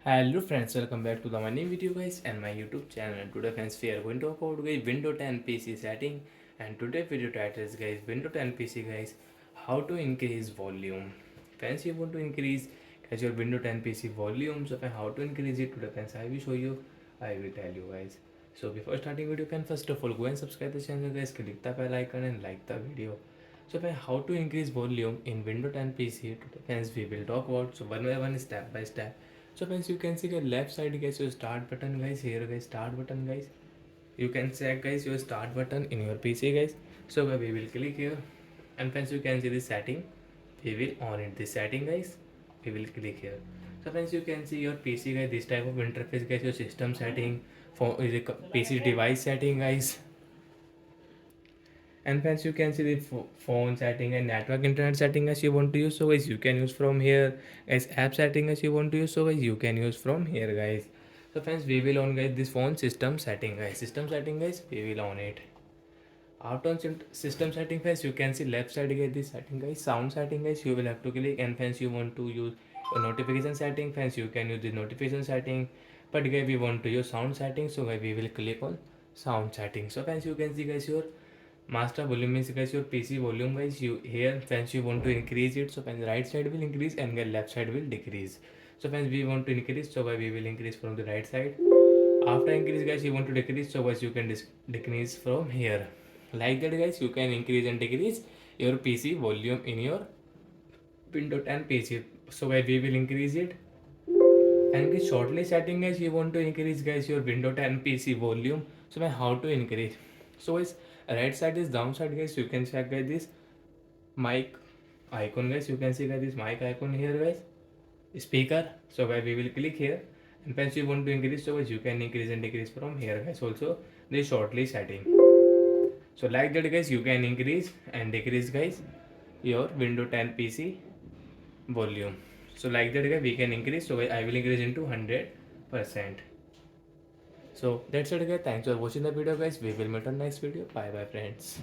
Hello friends, welcome back to the my new video guys and my YouTube channel. And today friends we are going to talk about guys Windows 10 PC setting, and today video title is guys Windows 10 PC guys how to increase volume. Friends, you want to increase guys your Windows 10 PC volume, so how to increase it today friends I will show you, I will tell you guys. So before starting video, can first of all go and subscribe the channel guys, click the bell icon and like the video. So how to increase volume in Windows 10 PC today friends we will talk about, so one by one, step by step. So friends, you can see the left side guys your start button guys, here guys start button guys. You can check guys your start button in your PC guys. So we will click here, and friends you can see the setting. We will on it, the setting guys. We will click here. So friends, you can see your PC guys, this type of interface guys, your system setting, for is a PC device setting guys. And friends, you can see the phone setting and network internet setting as you want to use, so guys you can use from here. As app setting as you want to use, so guys you can use from here guys. So friends, we will on guys this phone system setting guys, we will on it. After on system setting friends, you can see left side guys this setting guys, sound setting guys, you will have to click. And friends, you want to use a notification setting friends, you can use the notification setting. But guys we want to use sound setting, so guys we will click on sound setting. So friends, you can see guys your master volume means guys your PC volume guys, you here friends you want to increase it, so friends right side will increase and the left side will decrease. So friends, we want to increase, so we will increase from the right side. After increase guys you want to decrease, so guys you can decrease from here. Like that guys you can increase and decrease your PC volume in your Windows 10 PC. So guys we will increase it. And guys shortly setting guys, you want to increase guys your Windows 10 PC volume. So how to increase? So guys right side is downside guys, you can check guys this mic icon guys, you can see guys this mic icon here guys, speaker. So guys we will click here, and once you want to increase, so guys you can increase and decrease from here guys. Also the shortly setting, so like that guys you can increase and decrease guys your Windows 10 PC volume. So like that guys we can increase, so I will increase into 100%. So that's it guys, thanks for watching the video guys, we will meet on next video. Bye bye friends.